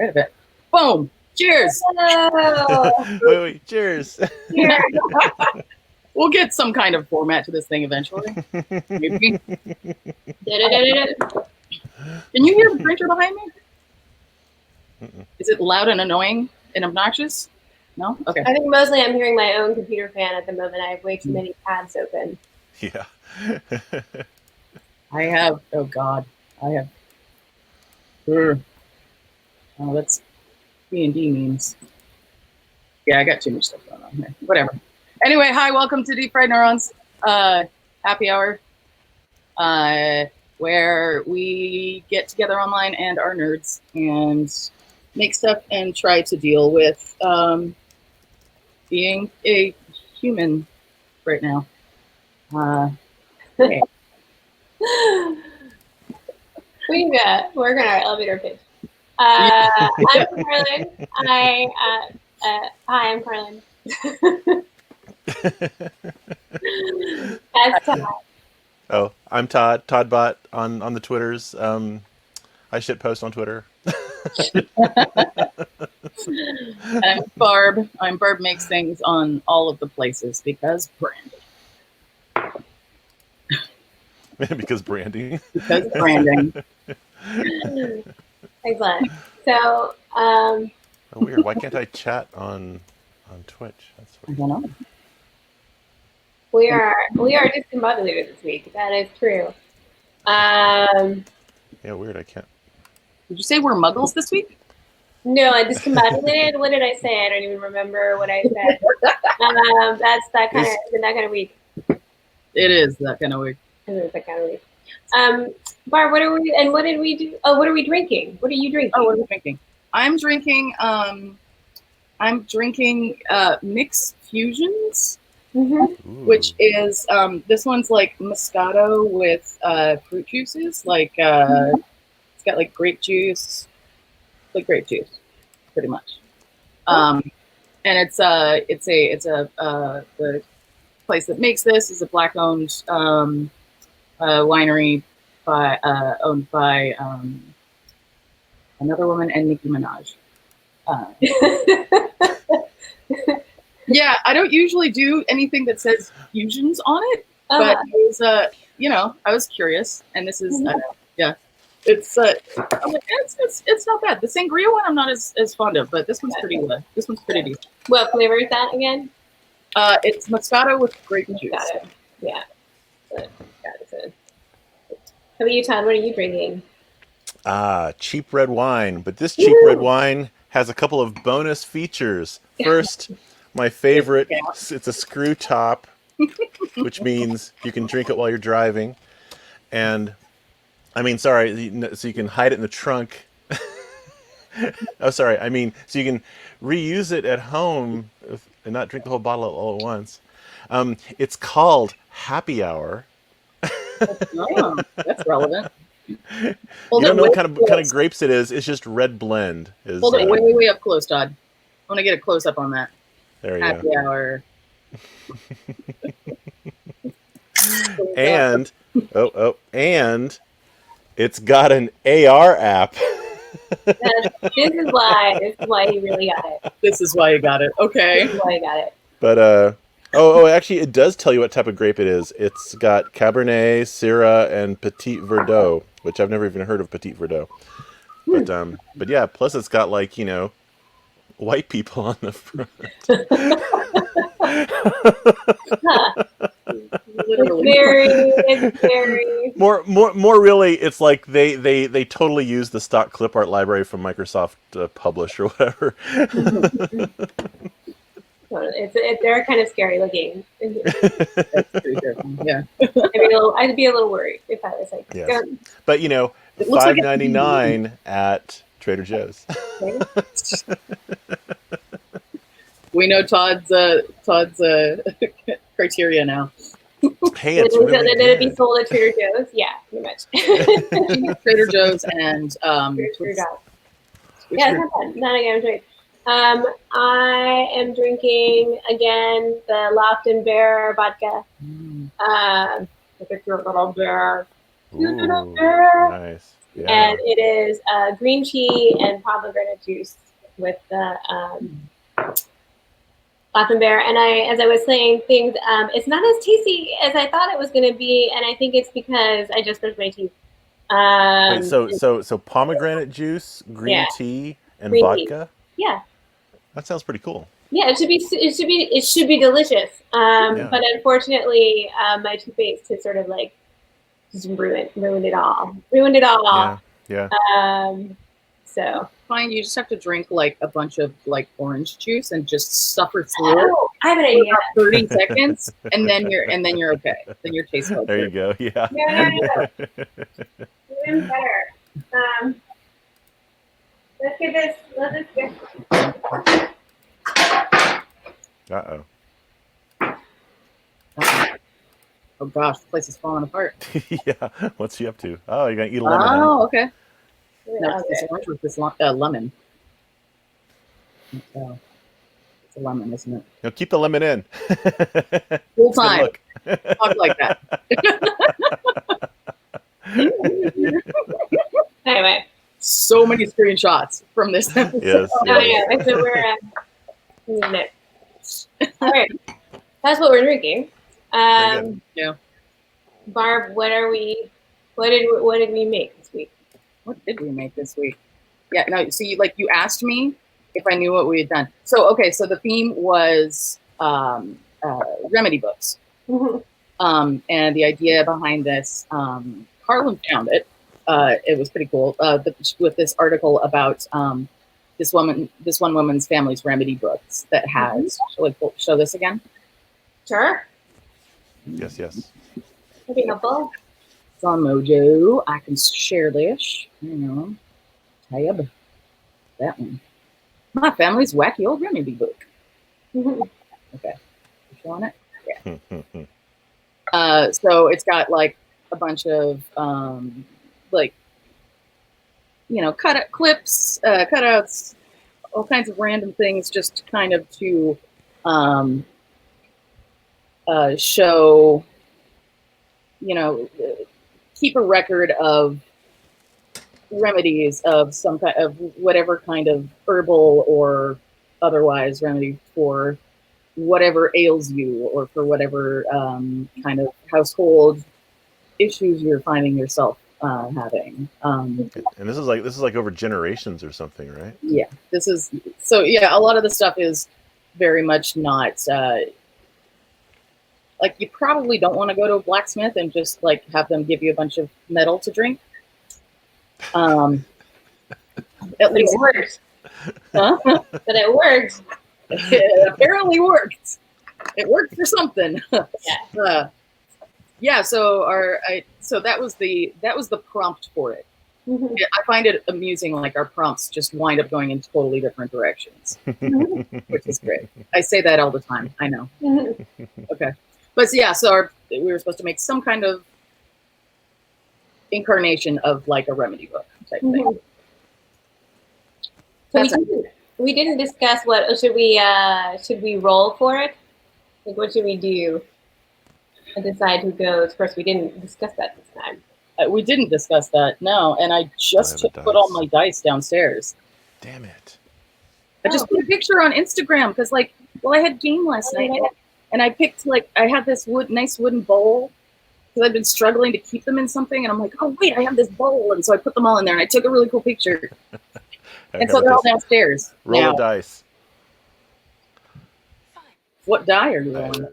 rid of it. Boom. Cheers. Oh. Wait, cheers. Cheers. We'll get some kind of format to this thing eventually. Maybe. Can you hear the printer behind me? Is it loud and annoying and obnoxious? No? Okay. I think mostly I'm hearing my own computer fan at the moment. I have way too many tabs open. Yeah. I have, oh God, I have, oh, that's D&D memes. Yeah, I got too much stuff going on here. Whatever. Anyway, hi, welcome to Deep Fried Neurons happy hour, where we get together online and are nerds and make stuff and try to deal with being a human right now. Okay. We're gonna elevator pitch. I'm Carlin. Hi, I'm Carlin. That's Todd. Oh, I'm Todd. Toddbot on the Twitters. I shit post on Twitter. I'm Barb. I'm Barb makes things on all of the places because branding. Because branding. Because branding. Excellent. So, oh, weird. Why can't I chat on Twitch? That's I weird. don't know. we are discombobulated this week. That is true. Yeah, weird. I can't. Did you say we're muggles this week? No, I discombobulated. What did I say? I don't even remember what I said. That's that kind of week. It is that kind of week. It is that kind of week. Barb, what did we do? Oh, what are we drinking? What are you drinking? Oh, what are you drinking? I'm drinking Mix Fusions, which is this one's like Moscato with fruit juices, like it's got like grape juice, pretty much. And it's the place that makes this is a black-owned winery owned by another woman and Nicki Minaj. Yeah, I don't usually do anything that says fusions on it, but it was, I was curious, and this is, yeah, it's not bad. The sangria one I'm not as fond of, but this one's pretty decent. What flavor is that again? It's Moscato with grape juice. Got it. Yeah. Got it. How about you, Todd? What are you drinking? Cheap red wine. But this cheap red wine has a couple of bonus features. First, my favorite, it's a screw top, which means you can drink it while you're driving. And, so you can hide it in the trunk. So you can reuse it at home and not drink the whole bottle all at once. It's called Happy Hour. Oh, that's relevant. You don't know what kind of grapes it is. It's just red blend. Hold it way up close, Todd. I want to get a close up on that. There you Happy go. Hour. And it's got an AR app. This is why you really got it. This is why you got it. Okay. This is why you got it. But actually, it does tell you what type of grape it is. It's got Cabernet, Syrah, and Petit Verdot, which I've never even heard of Petit Verdot. But yeah, plus it's got white people on the front. It's very more really, it's like they totally use the stock clip art library from Microsoft Publish or whatever. They're kind of scary looking. Yeah. I'd be a little worried if I was like. Yes. But $5.99 at Trader Joe's. We know Todd's criteria now. Hey, it's really did it be sold at Trader Joe's? Yeah, pretty much. Trader Joe's and yeah, it's not a good choice. I am drinking again the Loft and Bear vodka. The picture of a little bear. Ooh, nice. Yeah. And it is green tea and pomegranate juice with the Laughing Bear. And as I was saying things, it's not as tasty as I thought it was going to be, and I think it's because I just brushed my teeth. Wait, so pomegranate juice, green tea, and green vodka? Tea. Yeah. That sounds pretty cool. Yeah, it should be delicious. But unfortunately, my toothpaste has sort of like just ruined it all. Yeah. So fine. You just have to drink like a bunch of like orange juice and just suffer through it. I have an idea. 30 seconds, and then you're okay. Then your taste buds. There you go. Yeah. No. Even better. Let's get this. Uh-oh. Oh gosh, the place is falling apart. Yeah. What's she up to? Oh, you're gonna eat a lemon. Oh, okay. No, it's orange with this lemon. It's a lemon, isn't it? No, keep the lemon in. Full time. Talk like that. Anyway. So many screenshots from this episode. Yes. Yeah. So we're all right. That's what we're drinking. Yeah. Barb, what did we make this week? What did we make this week? Yeah, no, so you asked me if I knew what we had done. So so the theme was remedy books. Mm-hmm. And the idea behind this, Carlin found it. It was pretty cool. With this article about this one woman's family's remedy books that has. Shall I show this again? Sure. Yes. That'd be helpful. It's on Mojo. I can share this. Tab. That one. My family's wacky old remedy book. Mm-hmm. Okay. You showing it? Yeah. So it's got like a bunch of cut clips, cutouts, all kinds of random things, just kind of to show, keep a record of remedies of some kind of whatever kind of herbal or otherwise remedy for whatever ails you or for whatever kind of household issues you're finding yourself having. And this is like over generations or something, right? Yeah, a lot of the stuff is very much not like you probably don't want to go to a blacksmith and just like have them give you a bunch of metal to drink. At least it works. Huh? But it works. It apparently worked. It worked for something. Yeah. So that was the prompt for it. Mm-hmm. I find it amusing, like our prompts just wind up going in totally different directions, which is great. I say that all the time. I know. Mm-hmm. Okay, but so we were supposed to make some kind of incarnation of like a remedy book type thing. So we didn't discuss what should we roll for it? Like what should we do? And decide who goes first. We didn't discuss that this time. We didn't discuss that, no. And I just put all my dice downstairs. Damn it! I just put a picture on Instagram because, I had game last night, and I picked I had this nice wooden bowl because I've been struggling to keep them in something, and I'm like, oh wait, I have this bowl, and so I put them all in there, and I took a really cool picture, and so they're all downstairs. Roll a dice. What die are you rolling?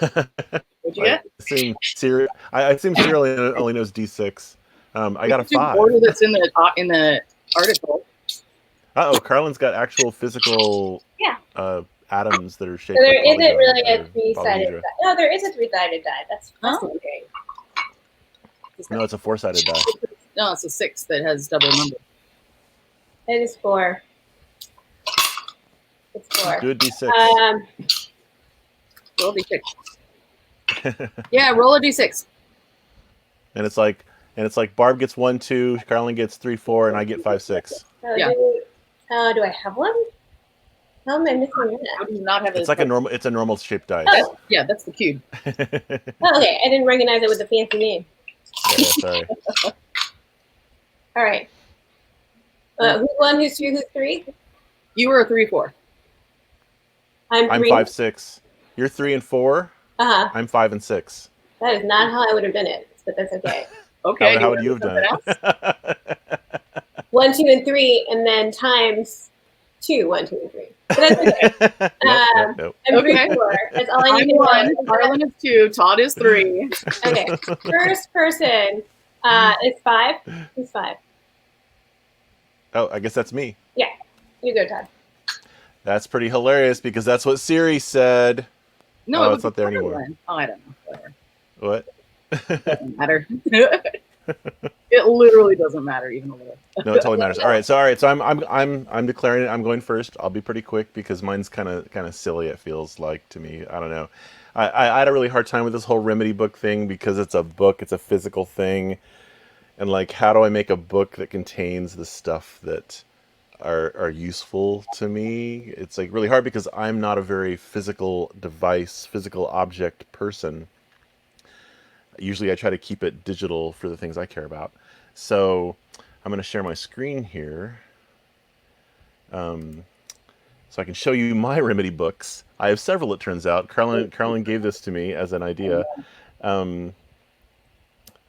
What'd you get? I assume Cyril only knows D6. I got a 5. Order that's in the article. Uh-oh, Carlin's got actual physical atoms that are shaped. So there like isn't really a polyhedra. 3-sided die. No, there is a 3-sided die. That's fascinating. No, it's a 4-sided die. No, it's a 6 that has double numbers. It is 4. It's 4. Do a D6. Roll a D6. Yeah, roll a D6. And it's like Barb gets 1, 2, Carlin gets 3, 4, and I get 5, 6. Do I have one? How am I missing that? How do you not have it? It's like it's a normal shaped dice. That's the cube. Oh, okay. I didn't recognize it with the fancy name. Yeah, sorry. All right. Who's 1, who's 2, who's 3? You were a 3-4. I'm 3. 5, 6. You're 3 and 4. Uh-huh. I'm 5 and 6. That is not how I would have done it, but that's okay. Okay. How would you have done it? 1, 2, and 3, and then times 2, 1, 2, and 3. But that's okay. Nope. I'm 3, Okay. 4. That's all I I'm need to 1. know. Carlin is 2. Todd is 3. Okay. First person is 5. Who's 5? Oh, I guess that's me. Yeah. You go, Todd. That's pretty hilarious because that's what Siri said. No, it's not there anymore. Oh, I don't know. Whatever. What? Doesn't matter. It literally doesn't matter even a little. No, it totally matters. All right, so I'm declaring it. I'm going first. I'll be pretty quick because mine's kind of silly. It feels like to me. I don't know. I had a really hard time with this whole remedy book thing because it's a book. It's a physical thing, and like, how do I make a book that contains the stuff that are useful to me? It's like really hard because I'm not a very physical device, physical object person. Usually I try to keep it digital for the things I care about. So I'm going to share my screen here so I can show you my remedy books. I have several, it turns out. Carlin gave this to me as an idea.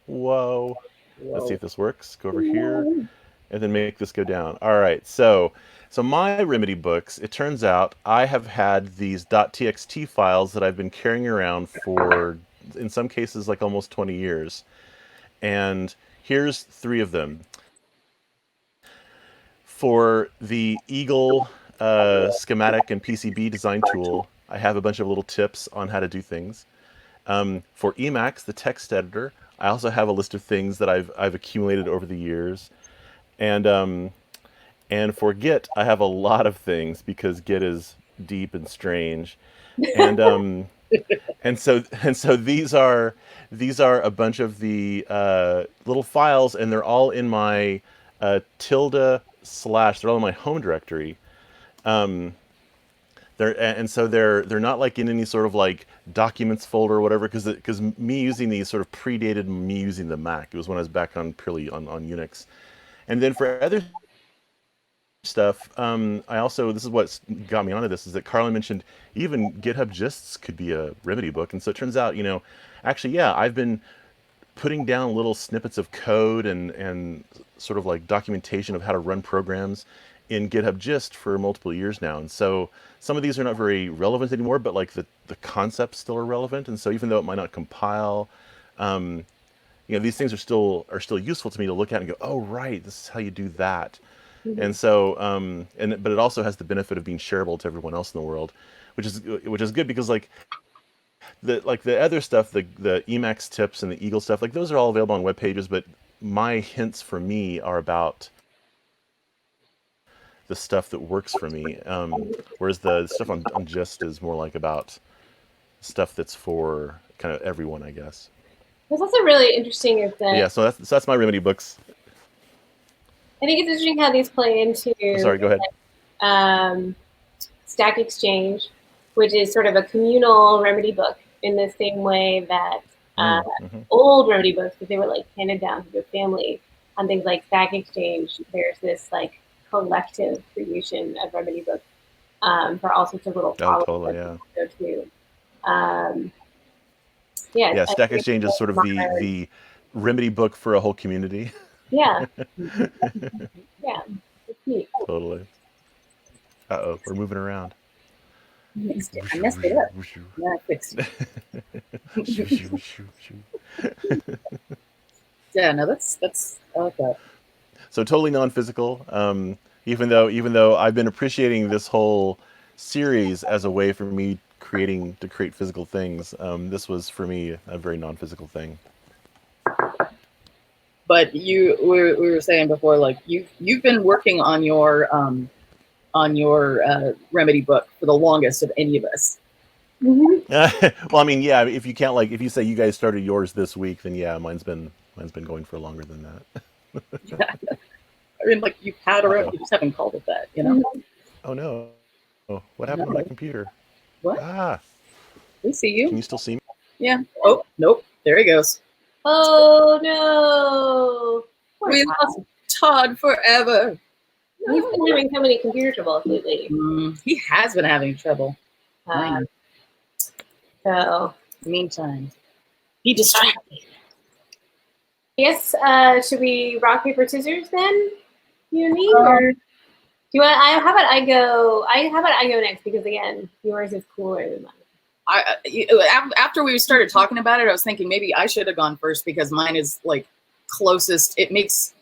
Whoa. Let's see if this works. Go over here and then make this go down. All right, so my remedy books, it turns out I have had these .txt files that I've been carrying around for, in some cases, like almost 20 years. And here's 3 of them. For the Eagle schematic and PCB design tool, I have a bunch of little tips on how to do things. For Emacs, the text editor, I also have a list of things that I've accumulated over the years. And for Git, I have a lot of things because Git is deep and strange. And and so these are a bunch of the little files, and they're all in my // they're all in my home directory. They're not like in any sort of like documents folder or whatever, because me using these sort of predated me using the Mac. It was when I was back on purely on Unix. And then for other stuff, I also, this is what got me onto this, is that Carlin mentioned even GitHub Gists could be a remedy book. And so it turns out, actually, yeah, I've been putting down little snippets of code and sort of like documentation of how to run programs in GitHub Gist for multiple years now. And so some of these are not very relevant anymore, but like the concepts still are relevant. And so even though it might not compile, these things are still useful to me to look at and go, oh, right, this is how you do that. Mm-hmm. And so, but it also has the benefit of being shareable to everyone else in the world, which is good, because like the other stuff, the Emacs tips and the Eagle stuff, like those are all available on web pages, but my hints for me are about the stuff that works for me, whereas the stuff on Gist is more like about stuff that's for kind of everyone, I guess. What's also really interesting is that... Yeah, so that's my remedy books. I think it's interesting how these play into... Sorry, go ahead. Stack Exchange, which is sort of a communal remedy book in the same way that old remedy books, because they were like handed down to the family, on things like Stack Exchange, there's this like collective creation of remedy books for all sorts of little problems. Oh, totally, yeah. Go to. Yeah, Stack Exchange is sort of the remedy book for a whole community. Yeah. Yeah, it's neat. Totally. Uh-oh, we're moving around. I messed it up. Yeah, I fixed it. Yeah, no, that's I like that. So totally non-physical. Even though I've been appreciating this whole series as a way for me to create physical things, this was for me a very non-physical thing. But we were saying before, like you've been working on your remedy book for the longest of any of us. Mm-hmm. Well, I mean, yeah, if you say you guys started yours this week, then yeah, mine's been going for longer than that. Yeah. I mean, like you've had around, you just haven't called it that, Oh no! Oh, what happened to my computer? What? Ah, we see you. Can you still see me? Yeah. Oh, nope. There he goes. Oh no! We lost Todd forever. He's been having so many computer troubles lately. He has been having trouble. So, meantime, he distracted me. I guess, should we rock, paper, scissors then? You and me? Or do you want, how about I go next, because again, yours is cooler than mine. After we started talking about it, I was thinking maybe I should have gone first because mine is like closest. It's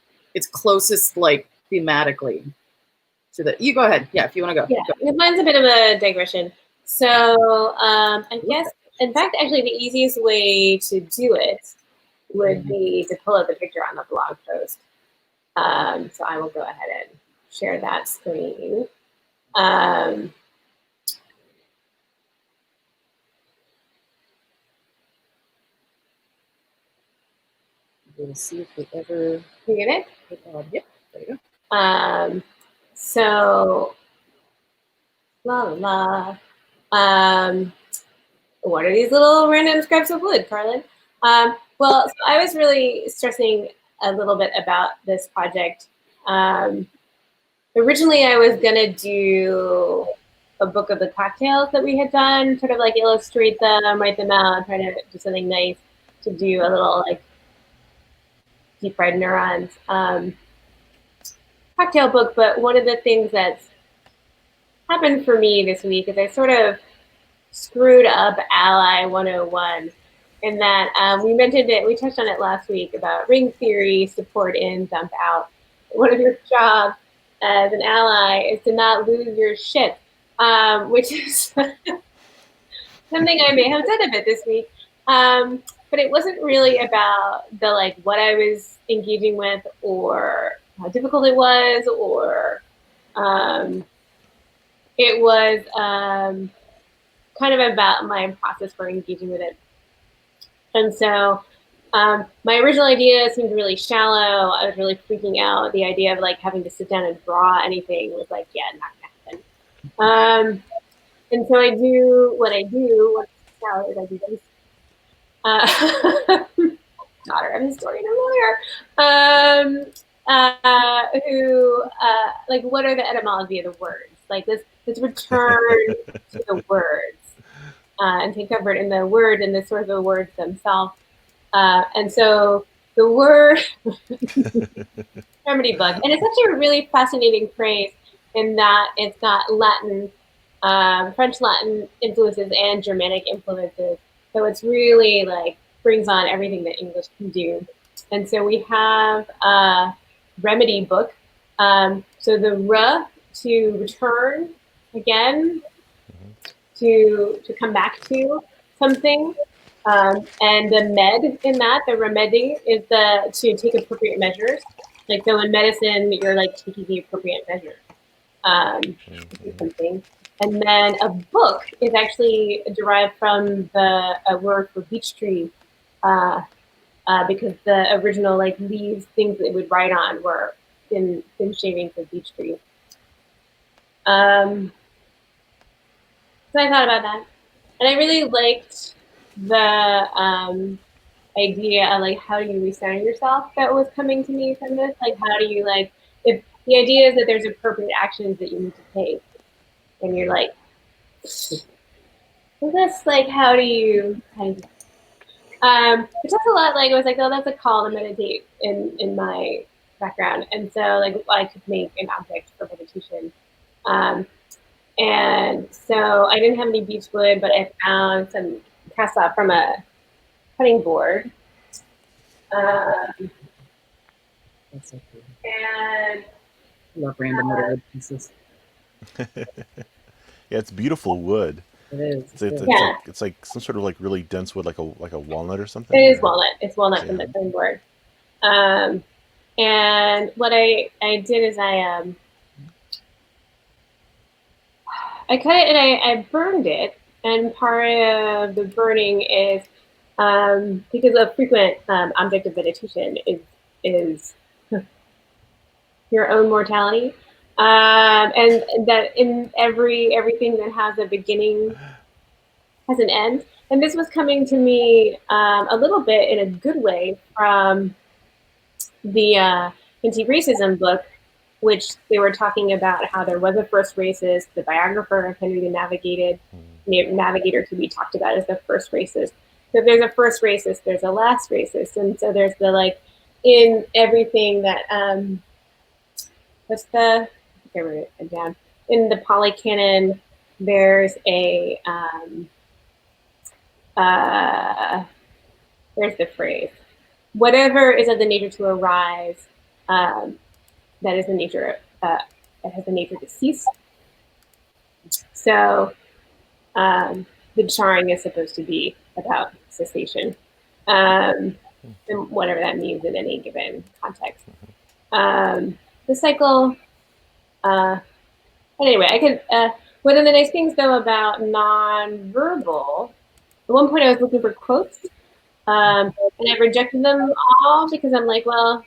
closest like thematically to the. You go ahead. Yeah, if you want to go. Yeah, go. Mine's a bit of a digression. So I guess, in fact, actually the easiest way to do it would be to pull up the picture on the blog post. So I will go ahead and share that screen. We'll see if we ever. You get it? Yep. There you go. So, la. What are these little random scraps of wood, Carlin? Well, so I was really stressing a little bit about this project. Originally, I was gonna do a book of the cocktails that we had done, sort of like illustrate them, write them out, try to do something nice to do a little like deep fried neurons cocktail book. But one of the things that's happened for me this week is I sort of screwed up Ally 101 in that we mentioned it, we touched on it last week about ring theory, support in, dump out. One of your jobs as an ally is to not lose your shit, which is something I may have said a bit this week. But it wasn't really about the like what I was engaging with or how difficult it was, or it was kind of about my process for engaging with it. And so my original idea seemed really shallow. I was really freaking out. The idea of like having to sit down and draw anything was like, yeah, not gonna happen. And so I do what I do. What I do this. Daughter of a historian and lawyer. Who like what are the etymology of the words? Like let's return to the words and take comfort in the word and the source of the words themselves. And so the word remedy book, and it's actually a really fascinating phrase in that it's got Latin, French Latin influences and Germanic influences. So it's really like brings on everything that English can do. And so we have a remedy book. So the R to return again, to come back to something. And the med in that, the remedy, is to take appropriate measures. Like so in medicine, you're like taking the appropriate measure. Something. And then a book is actually derived from a word for beech tree, because the original like leaves, things that it would write on were thin shavings of beech tree. So I thought about that, and I really liked the idea of like how do you recenter yourself that was coming to me from this. Like how do you like if the idea is that there's appropriate actions that you need to take, and you're like, so that's like how do you kind of it talks a lot like I was like, oh, that's a call to meditate in my background, and so like I could make an object for meditation. And so I didn't have any beech wood, but I found some cast off from a cutting board. That's so cool. And I love random little wood pieces. Yeah, it's beautiful wood. It is. It's like some sort of like really dense wood, like a walnut or something. It is walnut. It's walnut from the cutting board. And what I did is I cut it and I burned it. And part of the burning is because a frequent object of meditation is your own mortality, and that in everything that has a beginning has an end. And this was coming to me a little bit in a good way from the anti-racism book, which they were talking about how there was a first racist. The biographer of Henry the Navigator could be talked about as the first racist. So if there's a first racist, there's a last racist. And so there's the, like, in everything that, what's the, I wrote it down. In the polycanon, there's a, there's the phrase, whatever is of the nature to arise, that is the nature, that has the nature to cease. So the charring is supposed to be about cessation, and whatever that means in any given context. The cycle, anyway, I could, one of the nice things though about nonverbal, at one point I was looking for quotes, and I rejected them all because I'm like, well,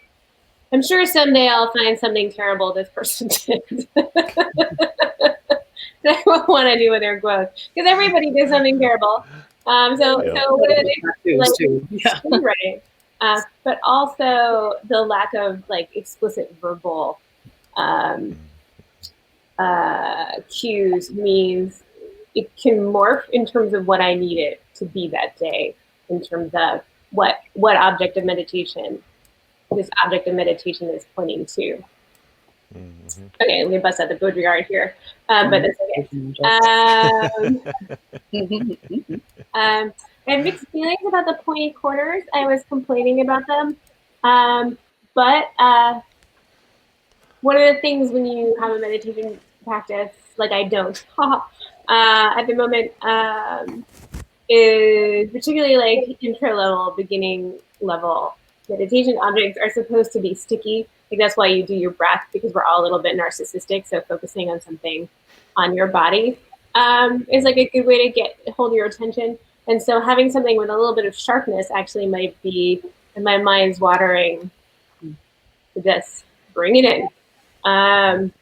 I'm sure someday I'll find something terrible this person did. I won't want to do with their quotes because everybody did something terrible. So what are they like? Right. But also the lack of like explicit verbal cues means it can morph in terms of what I need it to be that day, in terms of what object of meditation this object of meditation is pointing to. Okay, let me bust out the Baudrillard here, but that's okay. I have mixed feelings about the pointy corners. I was complaining about them, but one of the things when you have a meditation practice, like I don't at the moment, is particularly like intro level, beginning level meditation objects are supposed to be sticky. Like that's why you do your breath, because we're all a little bit narcissistic. So focusing on something on your body is like a good way to hold your attention. And so having something with a little bit of sharpness actually might be, and my mind's watering to just bring it in. But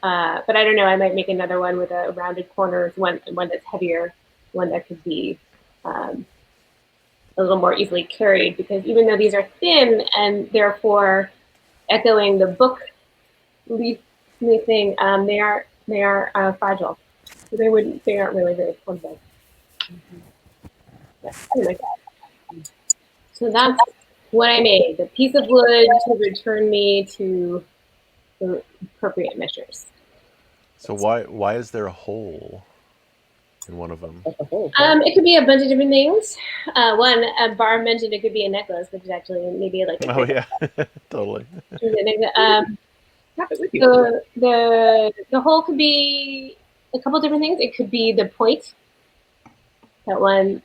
I don't know, I might make another one with a rounded corners, one that's heavier, one that could be a little more easily carried, because even though these are thin and therefore echoing the book leaf thing, they are fragile. So they aren't really very portable. Yeah, like that. So that's what I made, the piece of wood to return me to the appropriate measures. So why is there a hole in one of them? It could be a bunch of different things. One, Barb mentioned it could be a necklace, which is actually maybe like oh yeah, totally. So the hole could be a couple different things. It could be the point that one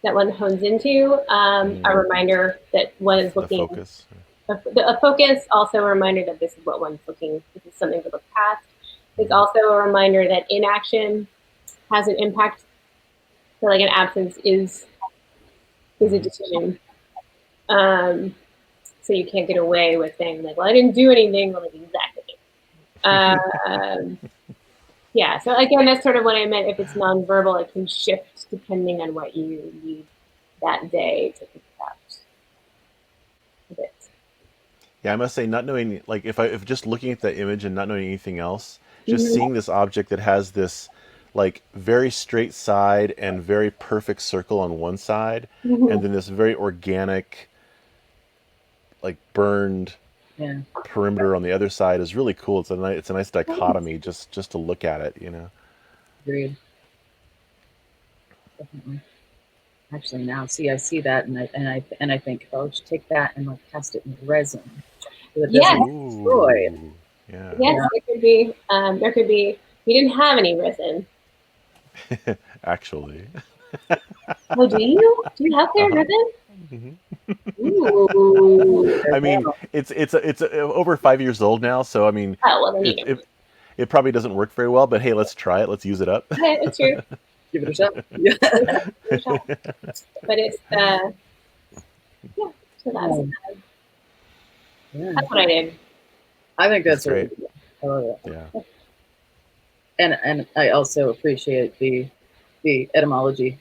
hones into, a reminder that one is looking. The focus. A focus, also a reminder that this is what one's looking. This is something to look past. It's also a reminder that inaction has an impact. So like an absence is a decision. So you can't get away with saying like, well, I didn't do anything. Well, like exactly. Yeah. So again, that's sort of what I meant. If it's nonverbal, it can shift depending on what you need that day to think about a bit. Yeah, I must say, not knowing, like, if just looking at the image and not knowing anything else, just seeing this object that has this, like, very straight side and very perfect circle on one side, and then this very organic, like, burned perimeter on the other side is really cool. It's a nice dichotomy just to look at it, you know. Agreed. Definitely. Actually, now I see that, and I think, oh, I should take that and like cast it in resin. So it doesn't destroy it. Yeah. Yes, it could be. There could be. We didn't have any resin. Actually. Oh, do you? Do you have clear resin? Ooh. I mean, it's over 5 years old now, so I mean, it probably doesn't work very well. But hey, let's try it. Let's use it up. Okay, it's true. Give it a shot. But it's yeah. So that's what I did. I think that's great. Really good. Yeah. And I also appreciate the etymology.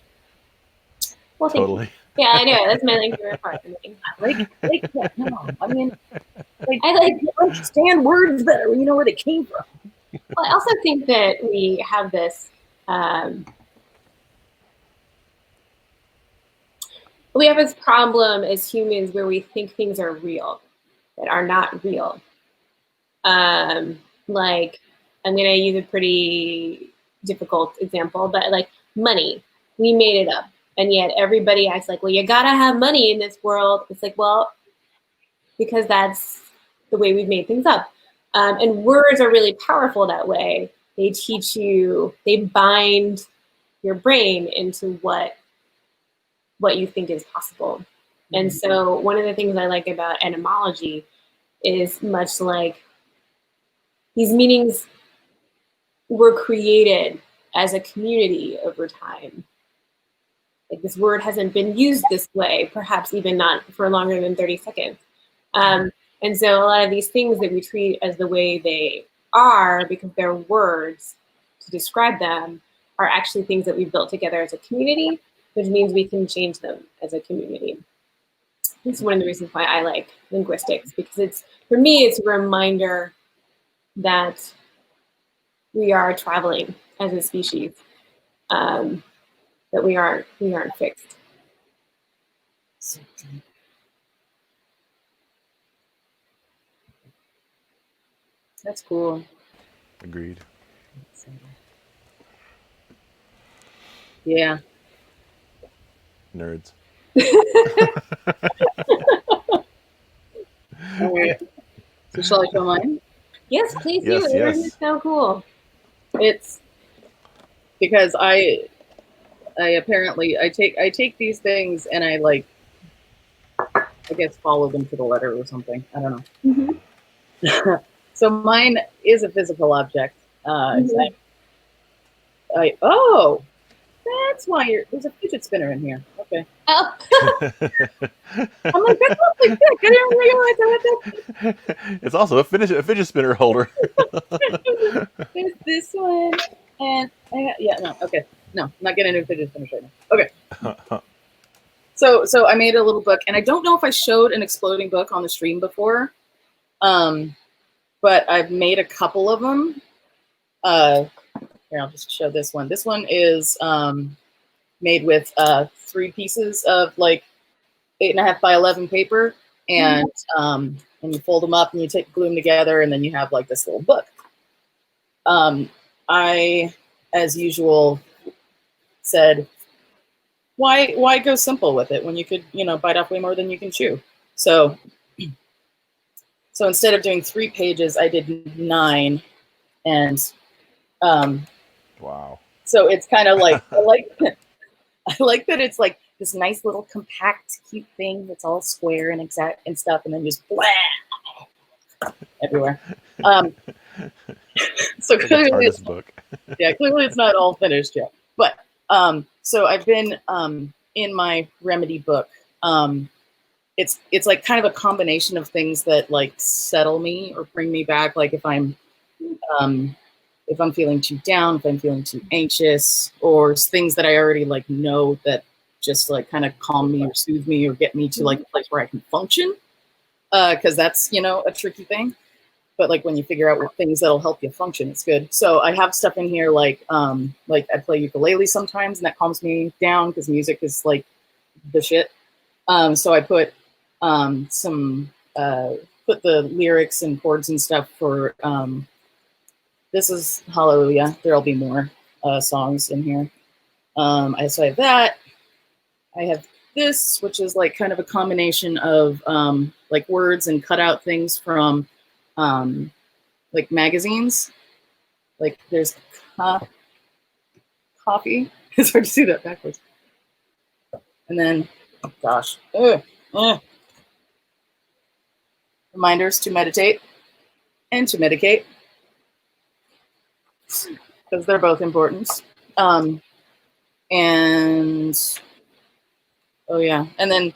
Well, thank totally. you. Yeah, I know. That's my favorite part. Like no, I mean, You understand words better when you know where they came from. Well, I also think that we have this. We have this problem as humans where we think things are real that are not real. Like, I'm going to use a pretty difficult example, but like money, we made it up. And yet everybody acts like, well, you got to have money in this world. It's like, well, because that's the way we've made things up. And words are really powerful that way. They teach you, they bind your brain into what you think is possible. And so one of the things I like about etymology is much like these meanings were created as a community over time. Like this word hasn't been used this way, perhaps even not for longer than 30 seconds. And so a lot of these things that we treat as the way they are because they're words to describe them are actually things that we've built together as a community, which means we can change them as a community. It's one of the reasons why I like linguistics, because for me, it's a reminder that we are traveling as a species, that we aren't fixed. That's cool. Agreed. Yeah. Nerds. All right. So shall I show mine? Yes, please do. Yes, Yours yes. is so cool. It's because I apparently I take these things and I like, I guess, follow them to the letter or something. I don't know. So mine is a physical object. Oh, that's why there's a fidget spinner in here. Okay. Oh. I'm like, that looks like thick. I didn't realize I had that. It's also a fidget spinner holder. There's this one, and no, I'm not getting into fidget spinners right now. Okay. So I made a little book, and I don't know if I showed an exploding book on the stream before, but I've made a couple of them. Here, I'll just show this one. This one is made with 3 pieces of like 8.5 by 11 paper, and you fold them up and you glue them together, and then you have like this little book. I, as usual, said, why go simple with it when you could, bite off way more than you can chew? So instead of doing 3 pages, I did 9, and wow. So it's kind of like I like that it's like this nice little compact, cute thing that's all square and exact and stuff, and then just blah everywhere. So like clearly, book. Clearly it's not all finished yet. But so I've been in my remedy book. It's like kind of a combination of things that like settle me or bring me back. Like if I'm feeling too down, if I'm feeling too anxious, or things that I already like know that just like kind of calm me or soothe me or get me to like a place where I can function. Because that's, a tricky thing. But like when you figure out what things that'll help you function, it's good. So I have stuff in here like I play ukulele sometimes, and that calms me down because music is like the shit. So I put put the lyrics and chords and stuff for this is Hallelujah. There'll be more songs in here. So I have that. I have this, which is like kind of a combination of like words and cutout things from like magazines. Like there's coffee. It's hard to see that backwards. And then, oh gosh, reminders to meditate and to medicate, because they're both important. And oh yeah, and then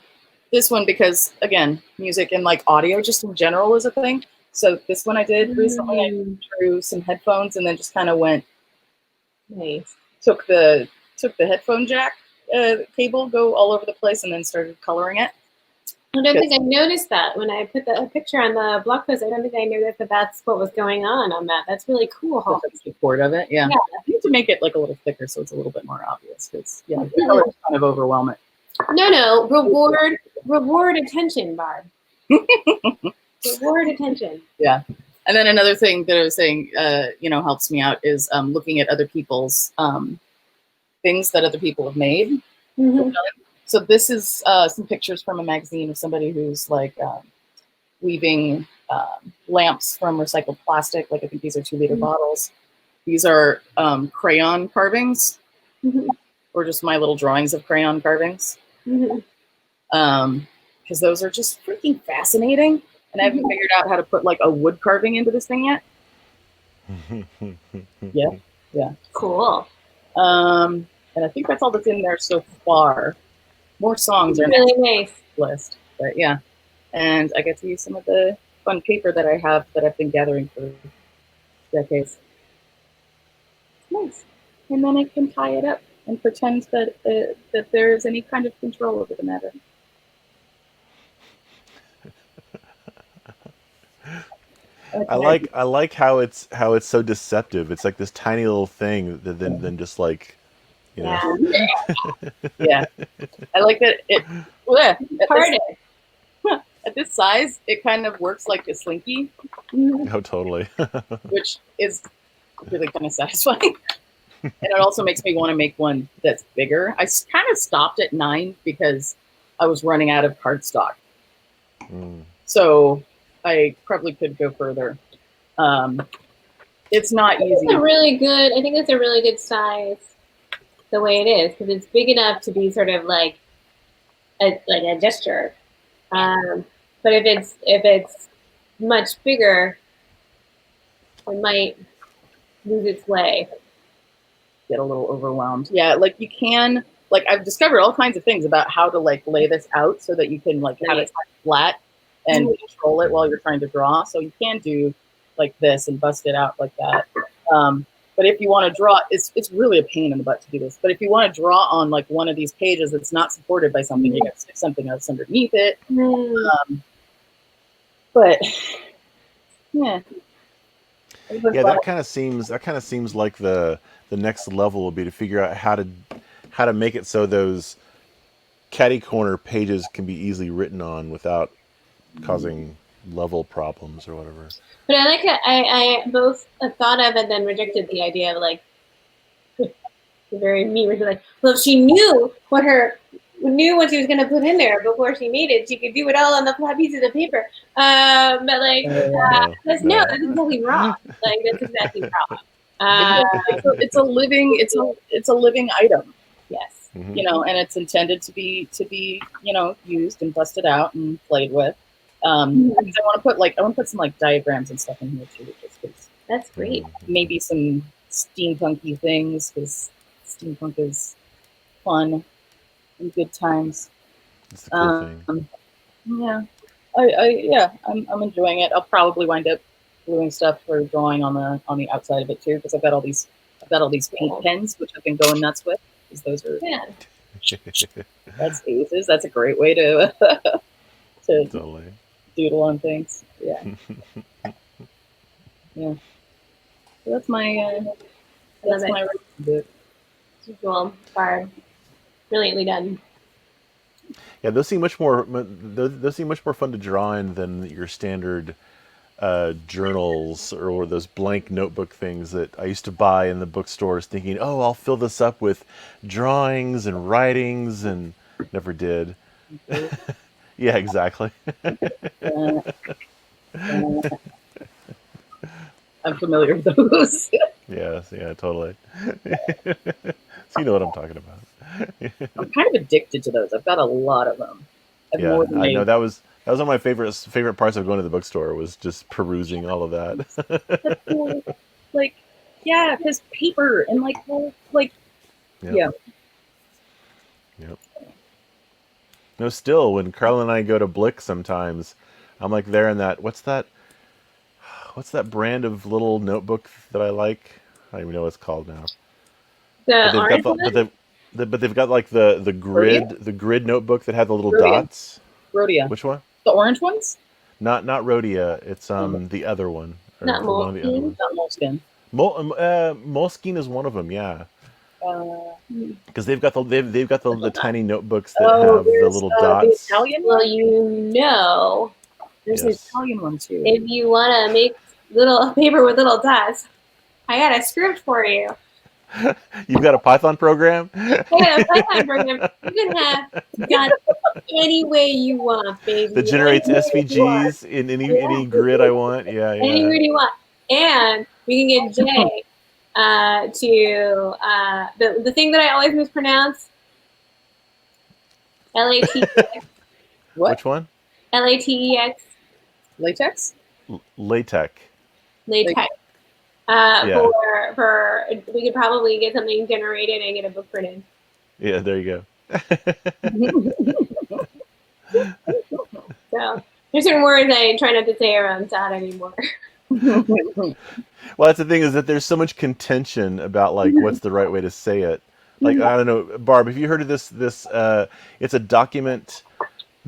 this one, because again, music and like audio just in general is a thing. So this one I did recently. I drew some headphones and then just kind of went. Nice. Took the headphone jack cable, go all over the place, and then started coloring it. I don't think I noticed that when I put the picture on the blog post. I don't think I noticed that that's what was going on that. That's really cool. The support of it, yeah. I need to make it like a little thicker so it's a little bit more obvious. Because the color is kind of overwhelming. No, reward attention, Barb. Reward attention. Yeah. And then another thing that I was saying, helps me out is looking at other people's things that other people have made. Mm-hmm. So this is some pictures from a magazine of somebody who's like weaving lamps from recycled plastic. Like I think these are 2-liter bottles. These are crayon carvings, or just my little drawings of crayon carvings. Because those are just freaking fascinating. And I haven't figured out how to put like a wood carving into this thing yet. Yeah. Cool. And I think that's all that's in there so far. More songs are really nice list, but yeah. And I get to use some of the fun paper that I have that I've been gathering for decades. Nice. And then I can tie it up and pretend that that there is any kind of control over the matter. I like how it's so deceptive. It's like this tiny little thing that then just like, you know. Yeah. I like that it at this size it kind of works like a slinky. Oh, totally. Which is really kind of satisfying. And it also makes me want to make one that's bigger. I kind of stopped at 9 because I was running out of cardstock. So I probably could go further. It's not easy. I think it's a really good size the way it is, because it's big enough to be sort of like a gesture. But if it's much bigger, it might lose its way. Get a little overwhelmed. Yeah, like you can, like I've discovered all kinds of things about how to like lay this out so that you can like have it flat and control it while you're trying to draw. So you can do like this and bust it out like that. But if you want to draw, it's really a pain in the butt to do this. But if you want to draw on like one of these pages that's not supported by something, you got to stick something else underneath it. But yeah. Yeah, that kind of seems like the next level will be to figure out how to make it so those catty corner pages can be easily written on without causing level problems or whatever. But I like it. I both thought of and then rejected the idea of like very me, where she's like, well, if she knew what she was going to put in there before she made it, she could do it all on the flat pieces of paper. But like, that's exactly wrong. Like that's exactly wrong. It's a living item. Yes. And it's intended to be used and busted out and played with. I want to put some like diagrams and stuff in here too. That's great. Maybe some steampunky things, because steampunk is fun and good times. It's the cool thing. Yeah, I'm enjoying it. I'll probably wind up gluing stuff or drawing on the outside of it too, because I've got all these paint pens which I've been going nuts with, because those are that's aces. That's a great way to totally doodle on things. Yeah. Yeah. So that's my book. Cool. Barb. Brilliantly done. Yeah, those seem much more fun to draw in than your standard journals or those blank notebook things that I used to buy in the bookstores, thinking, "Oh, I'll fill this up with drawings and writings," and never did. Yeah, exactly. I'm familiar with those. Yes, yeah, totally. So you know what I'm talking about. I'm kind of addicted to those. I've got a lot of them. Yeah, I know that was one of my favorite parts of going to the bookstore, was just perusing all of that. Like, yeah, because paper and Yep. No, still, when Carla and I go to Blick sometimes, I'm like there in that, what's that brand of little notebook that I like? I don't even know what it's called now. But they've got like the grid notebook that had the little dots. Rhodia. Which one? The orange ones? Not Rhodia. It's the other one. Or Not one of the other ones. Not moleskin. Moleskine is one of them. Yeah. Uh, Because they've got the tiny notebooks that oh, have the there's little the dots. Italian Well, one? you know, There's Yes. the Italian one too. if you want to make little paper with little dots, I got a script for you. You've got a Python program? I got a Python program. You can have dots any way you want, baby. That generates Any way you want. SVGs in any grid I want. Yeah, Any yeah. grid you want. And we can get Jay to the thing that I always mispronounce. LATEX. What? Which one? LATEX. Latex? LaTeX. Latex. Yeah. For we could probably get something generated and get a book printed. Yeah, there you go. So there's certain words I try not to say around dot anymore. Well, that's the thing, is that there's so much contention about like what's the right way to say it. Like, I don't know, Barb, have you heard of this it's a document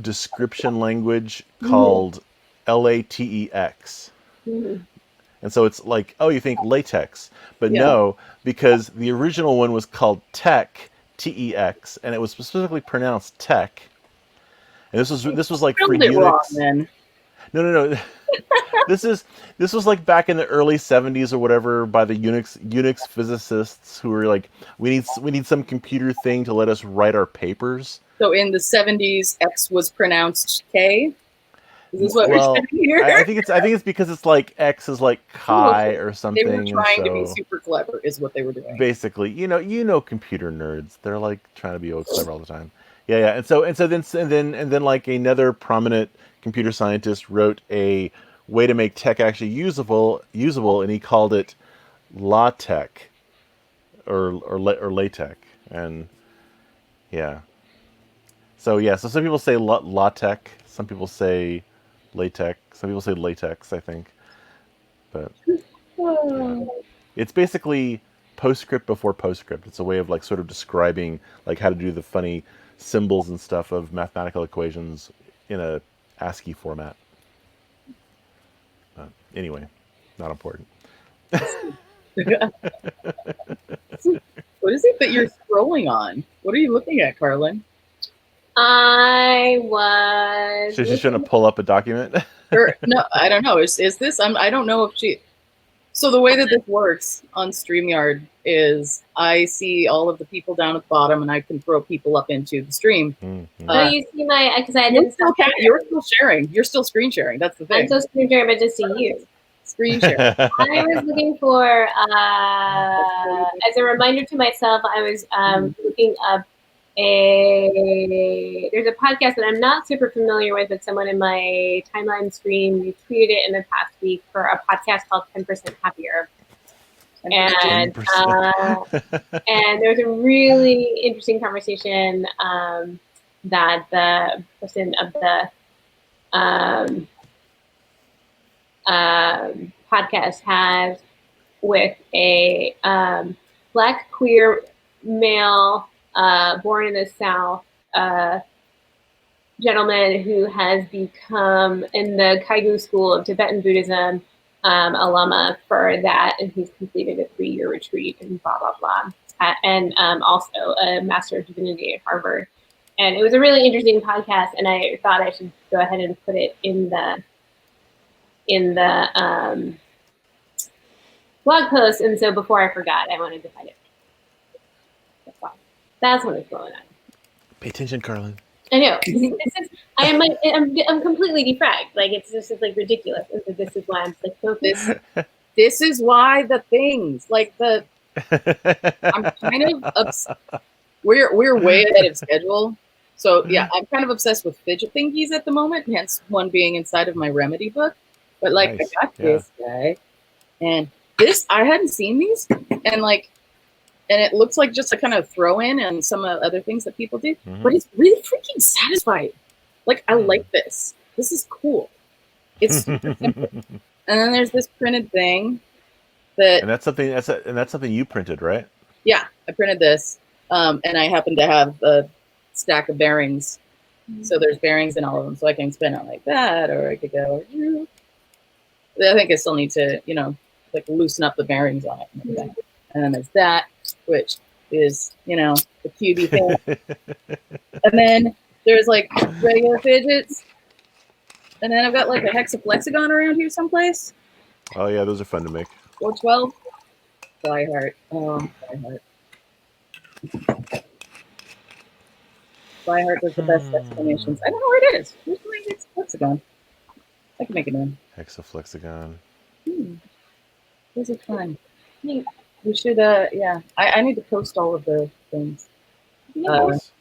description language called LATEX. And so it's like, oh, you think latex, but no, because the original one was called tech, TEX, and it was specifically pronounced tech. And this was like for Spelled it wrong, Unix. then. No. This was like back in the early 70s or whatever, by the Unix physicists who were like, we need some computer thing to let us write our papers. So in the 70s, X was pronounced K. Is this what we're saying here? I think it's because it's like X is like chi or something. They were trying to be so super clever, is what they were doing. basically, computer nerds. They're like trying to be clever all the time. Yeah. And then like another prominent computer scientist wrote a way to make tech actually usable, and he called it LaTeX or LaTeX, and yeah. So some people say LaTeX, some people say latex, some people say latex, I think, but yeah. It's basically postscript before postscript. It's a way of like sort of describing like how to do the funny symbols and stuff of mathematical equations in a ASCII format. Anyway, not important. What is it that you're scrolling on? What are you looking at, Carlin? I was. So she's trying to pull up a document? No, I don't know. Is this? I don't know if she. So the way that this works on StreamYard is I see all of the people down at the bottom, and I can throw people up into the stream. Oh, you see my, because I didn't. You're still sharing. You're still screen sharing. That's the thing. I'm still screen sharing, but just to you. Screen sharing. I was looking for, as a reminder to myself, I was looking up there's a podcast that I'm not super familiar with, but someone in my timeline stream retweeted it in the past week for a podcast called 10% Happier. And and there was a really interesting conversation that the person of the podcast has with a Black queer male born in the South gentleman who has become in the Kaigu school of Tibetan Buddhism alumna for that, and he's completed a 3-year retreat and blah blah blah, and also a Master of Divinity at Harvard. And it was a really interesting podcast, and I thought I should go ahead and put it in the blog post. And so before I forgot, I wanted to find it. That's what is going on. Pay attention, Carlin. I know. I'm completely defragged. Like it's like ridiculous. And so this is why I'm like focused. This is why the things like the I'm kind of we're way ahead of schedule. So yeah, I'm kind of obsessed with fidget thingies at the moment, hence one being inside of my remedy book. But like Nice. I got this guy, and this I hadn't seen these, and it looks like just a kind of throw in and some other things that people do, but it's really freaking satisfying. Like I like this. This is cool. It's super simple. And then there's this printed thing that, and that's something you printed, right? yeah, I printed this, and I happen to have a stack of bearings So there's bearings in all of them. So I can spin it like that, or I could go. I think I still need to, like loosen up the bearings on it. And then there's that, which is, the cubey thing. And then there's like regular fidgets. And then I've got like a hexaflexagon around here someplace. Oh yeah, those are fun to make. Or 12. Die Heart. Oh, Die Heart. Die Heart does the best explanations. I don't know where it is. Where's my hexaflexagon? I can make it in. Hexaflexagon. Those are fun. We should, yeah. I need to post all of the things. Nice.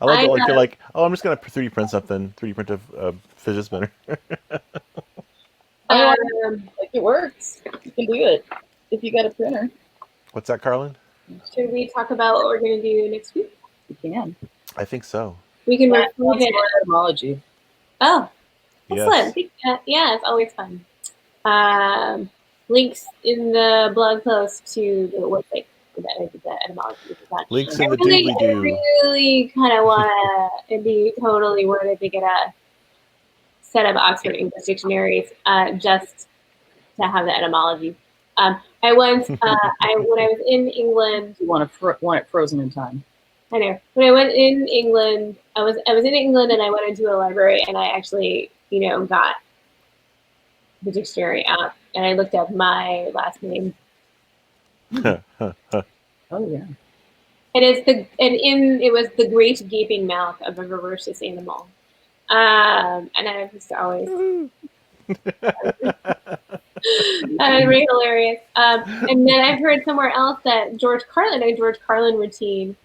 I love it. Like you're like, oh, I'm just gonna 3D print something. 3D print a fidget spinner. Like it works. You can do it if you got a printer. What's that, Carlin? Should we talk about what we're going to do next week? You can. I think so. We can record it. Etymology. Oh, excellent. Yes. Yeah, it's always fun. Links in the blog post to the website that I did the etymology. Links in the doobly-doo. I really kind of want to, it'd be totally worth it to get a set of Oxford English dictionaries just to have the etymology. I once, when I was in England, you want it frozen in time. I know. When I went in England, I was in England and I went into a library and I actually, got the dictionary out and I looked up my last name. Oh yeah. It was the great gaping mouth of a ferocious animal. And I was always really hilarious. And then I've heard somewhere else that George Carlin routine.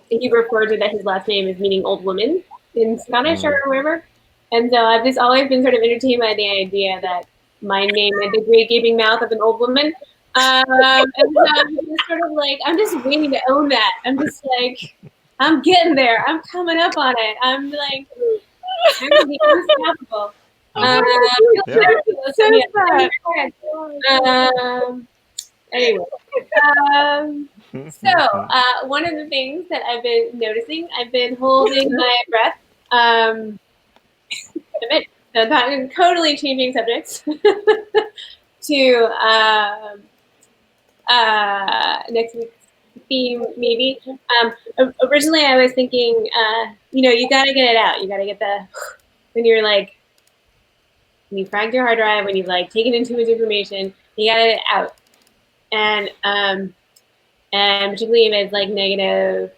He referred to that his last name is meaning old woman in Scottish or wherever. And so I've just always been sort of entertained by the idea that my name is the great gaping mouth of an old woman. And so I'm just sort of like, I'm just waiting to own that. I'm just like, I'm getting there. I'm coming up on it. I'm like, I'm going to be unstoppable. Anyway, so one of the things that I've been noticing, I've been holding my breath. So I'm totally changing subjects to next week's theme, maybe. Originally, I was thinking, you got to get it out. You got to get when you're like, when you fragged your hard drive, when you've like taken in too much information, you got to get it out. And particularly if it's like negative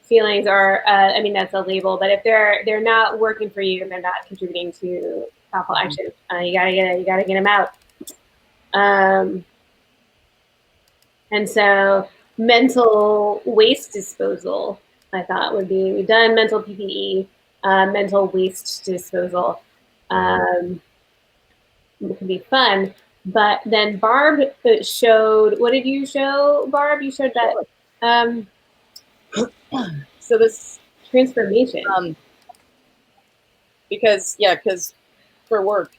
feelings or that's a label, but if they're not working for you and they're not contributing to thoughtful action, you gotta get them out. And so mental waste disposal, I thought would be, we've done mental PPE, mental waste disposal. It can be fun. But then Barb showed, what did you show, Barb? You showed that. So this transformation. Because for work,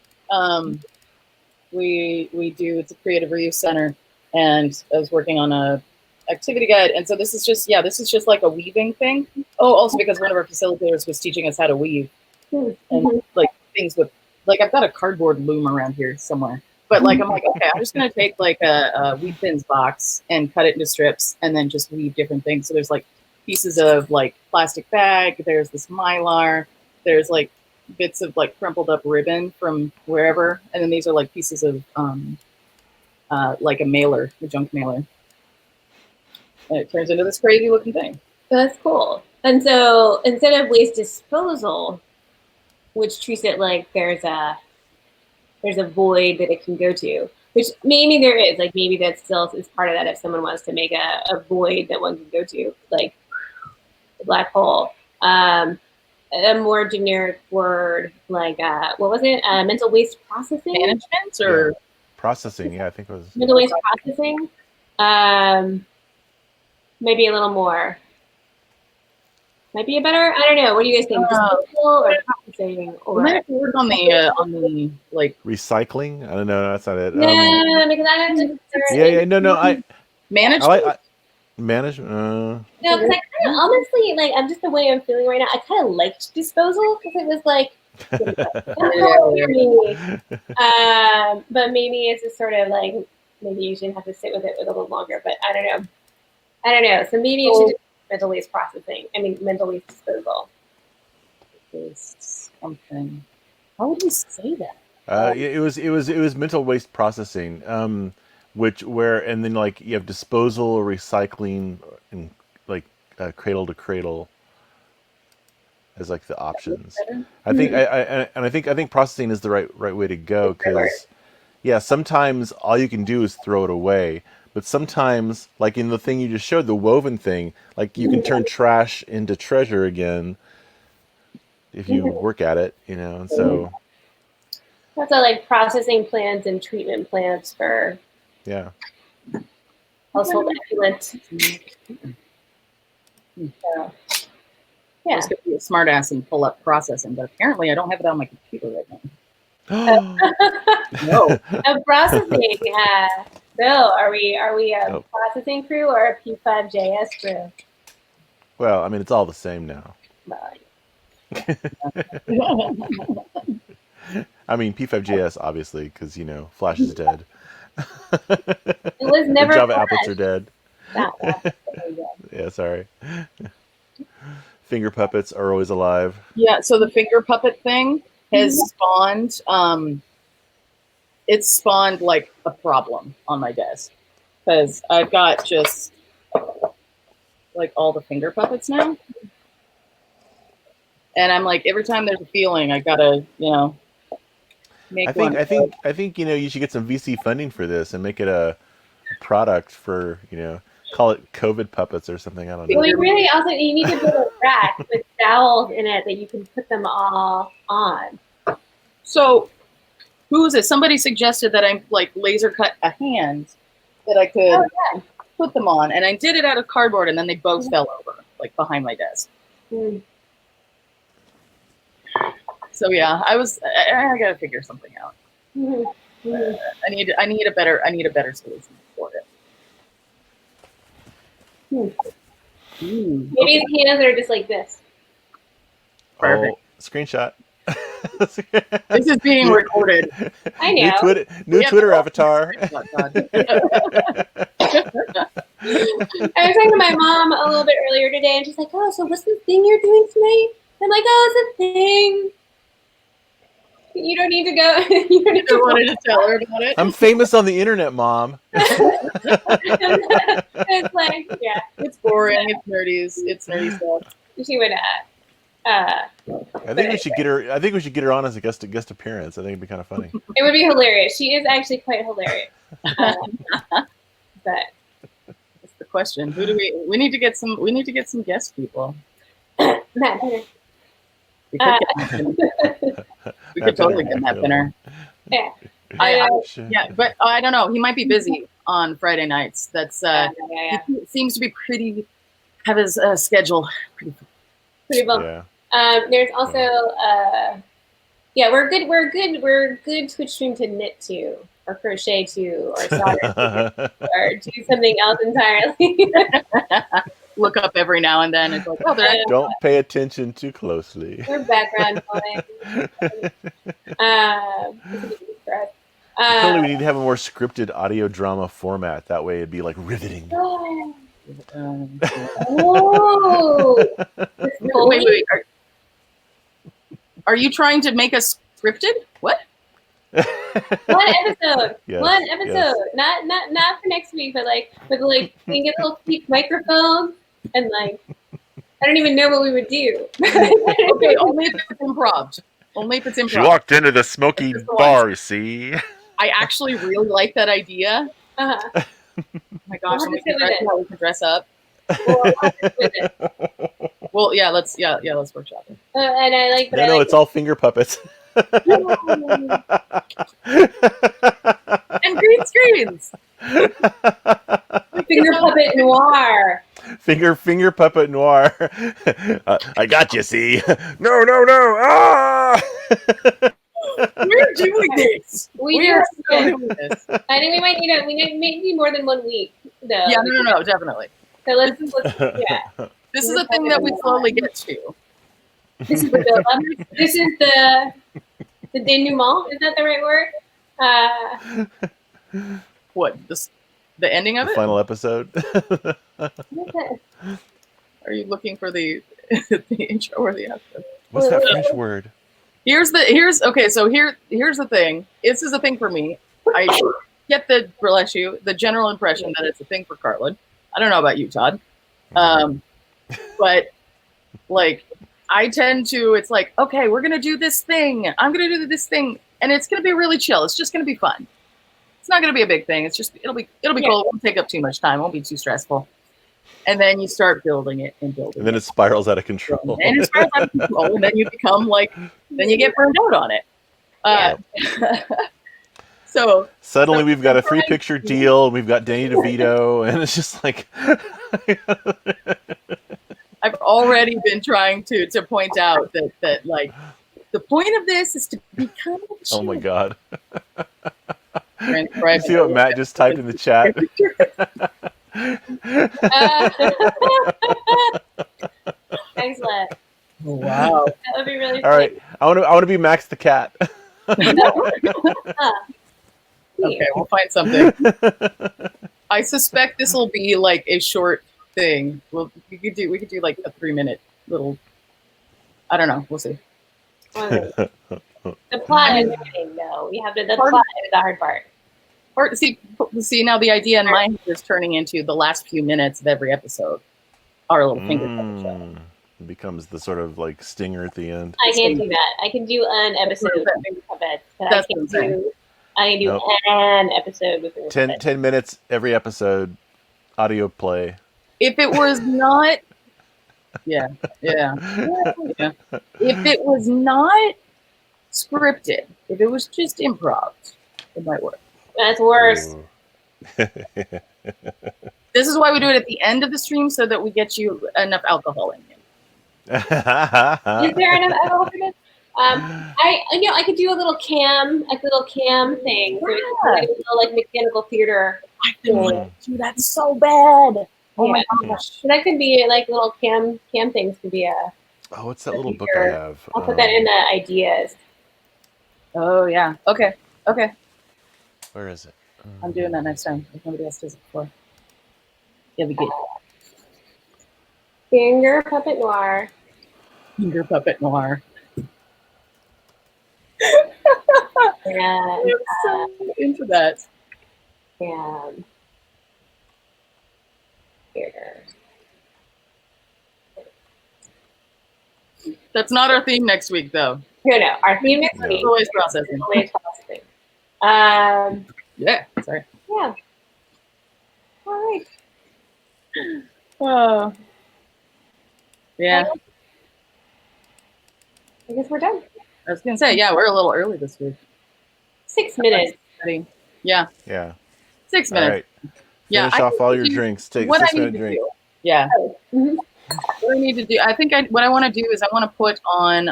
we do, it's a creative reuse center, and I was working on a activity guide. And so this is just like a weaving thing. Oh, also because one of our facilitators was teaching us how to weave and like things with, like I've got a cardboard loom around here somewhere. But like, I'm like, okay, I'm just going to take like a weave pins box and cut it into strips and then just weave different things. So there's like pieces of like plastic bag. There's this Mylar. There's like bits of like crumpled up ribbon from wherever. And then these are like pieces of like a mailer, a junk mailer. And it turns into this crazy looking thing. That's cool. And so instead of waste disposal, which treats it like there's a void that it can go to, which maybe there is, like maybe that still is part of that if someone wants to make a void that one can go to, like a black hole. A more generic word, like, what was it? Mental waste processing? Management or? Yeah. Processing, yeah, I think it was. Mental waste processing. Maybe a little more. Might be a better. I don't know. What do you guys think? Disposal or processing? Or we might have to work on the like recycling. I don't know. That's not it. No, because I don't. No. Management. management. No, because I kind of honestly, like, I'm just the way I'm feeling right now. I kind of liked disposal because it was like, but maybe it's just sort of like, maybe you should have to sit with it a little longer. But I don't know. So maybe it should just be mental waste processing. I mean, mental waste disposal. Something. How would you say that? It was mental waste processing, and then like you have disposal, recycling, and like cradle to cradle as like the options. I think I think processing is the right way to go, because sometimes all you can do is throw it away, but sometimes, like in the thing you just showed, the woven thing, like you can turn trash into treasure again if you work at it, and so. That's like processing plants and treatment plants for household effluent. So, I was going to be a smart ass and pull up processing, but apparently I don't have it on my computer right now. No. Processing. Bill, are we a processing crew or a P5JS crew? Well, I mean, it's all the same now. I mean, P5JS, obviously, because, Flash is dead. It was never Java Flash. applets are dead. Yeah, sorry. Finger puppets are always alive. Yeah, so the finger puppet thing has spawned, it's spawned like a problem on my desk. Because I've got just like all the finger puppets now. And I'm like, every time there's a feeling, I gotta, make I think one. I think you should get some VC funding for this and make it a product for, call it COVID puppets or something. I don't know. Well, you need to build a rack with dowels in it that you can put them all on. So, who was it? Somebody suggested that I like laser cut a hand that I could put them on, and I did it out of cardboard, and then they both fell over, like behind my desk. So yeah, I gotta figure something out. I need a better solution for it. Maybe his hands are just like this. Perfect. Screenshot. This is being recorded. I know. New Twitter avatar. I was talking to my mom a little bit earlier today, and she's like, "Oh, so what's the thing you're doing tonight?" I'm like, "Oh, it's a thing. You don't need to go." You don't need to wanted to tell her about it. I'm famous on the internet, Mom. It's like, it's boring. It's nerdy stuff. She would. I think we should get her. I think we should get her on as a guest appearance. I think it'd be kind of funny. It would be hilarious. She is actually quite hilarious. But that's the question. Who do we need to get some? We need to get some guest people. Matt Pinner. We could totally get Matt Pinner. Yeah. But I don't know. He might be busy on Friday nights. That's he seems to be have his schedule pretty well. There's also we're good Twitch stream to knit to or crochet to or solder to or do something else entirely. Look up every now and then. It's like, don't pay attention too closely. We're background noise. Probably we need to have a more scripted audio drama format. That way it'd be like riveting. Wait. Are you trying to make us scripted? What? One episode. Yes, One episode. yes. Not for next week, but like we can get a little cheap microphone and like I don't even know what we would do. Okay, only if it's improv. Only if it's improv. She walked into the smoky bar, you see. I actually really like that idea. Uh-huh. Oh my gosh, we can dress up. Well, let's workshop it. And I like. No, it's all finger puppets. And green screens. Finger puppet noir. Finger puppet noir. I got you. See? No! Ah! We're doing this. We are still doing this. I think we might need more than 1 week, though. Yeah, no, definitely. So let's yeah. This is a thing that we slowly get to. This is the build up. This is the denouement. Is that the right word? What, the ending of The it? final episode. Are you looking for the the intro or the outro? What's that French word? Here's the thing. This is a thing for me. I get the general impression that it's a thing for Carlin. I don't know about you, Todd. But like I tend to, it's like, okay, we're gonna do this thing. I'm gonna do this thing, and it's gonna be really chill. It's just gonna be fun. It's not gonna be a big thing. It's just it'll be cool. It won't take up too much time. It won't be too stressful. And then you start building it and building it. And then it spirals out of control. And it spirals out of control, and then you become then you get burned out on it. So suddenly we've got a 3-picture deal, and we've got Danny DeVito, and it's just like I've already been trying to point out that like the point of this is to become chill. Oh my god. You see what Matt just typed in the chat? Excellent. Wow. That would be really All right. I want to be Max the cat. Okay, we'll find something. I suspect this will be like a short thing. Well, we could do like a 3-minute little. I don't know. We'll see. The plot is everything, though. We have the plot is the hard part. Or see now the idea in my head is turning into the last few minutes of every episode. Our little finger puppet show. It becomes the sort of like stinger at the end. I can't do that. I can do an episode with finger puppets, but I can do an episode with finger puppets. 10 minutes every episode, audio play. If it was not, yeah. If it was not scripted, if it was just improv, it might work. That's worse. This is why we do it at the end of the stream, so that we get you enough alcohol in you. Is there enough alcohol for this? I could do a little cam thing. So a little, like mechanical theater. I can do that so bad. Oh my gosh. So that could be like little cam things could be a. Oh, what's that little book I have? I'll put that in the ideas. Oh yeah. Okay. Where is it? I'm doing that next time. If nobody else does it before. Yeah, we get Finger puppet noir. Finger puppet noir. And I'm so into that. And theater. That's not our theme next week, though. No. Our theme next week. Always processing. Yeah. Sorry. Yeah. All right. Yeah. I guess we're done. I was gonna say, yeah, we're a little early this week. 6 minutes. Yeah. 6 minutes. All right. Finish off all your drinks. Take a 6-minute drink. Yeah. What I need to do, I think what I want to do is I want to put on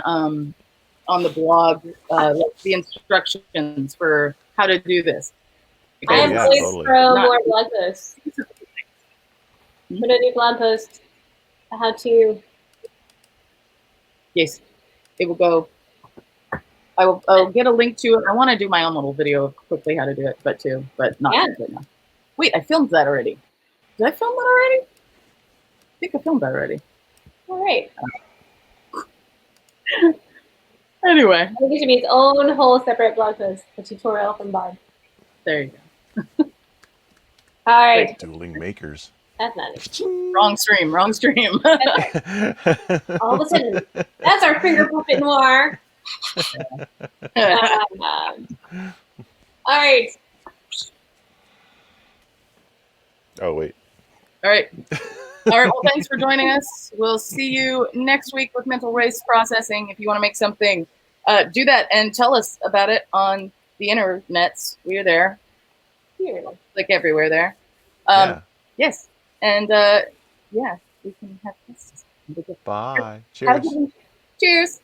the blog the instructions for how to do this. I have links for more blog posts. I'm gonna do blog post how to. Yes, it will go. I'll get a link to it. I want to do my own little video of quickly how to do it, but not right now. Wait, I filmed that already. Did I film that already? I think I filmed that already. All right. Anyway. I think it should be its own whole separate blog post, a tutorial from Bob. There you go. All right. Dueling makers. That's not it. Wrong stream. All of a sudden, that's our finger puppet noir. All right. Oh, wait. All right. Well, thanks for joining us. We'll see you next week with mental race processing. If you want to make something, do that and tell us about it on the internets. We are there. Like everywhere there. Yes. And we can have this. Bye. Cheers. Cheers.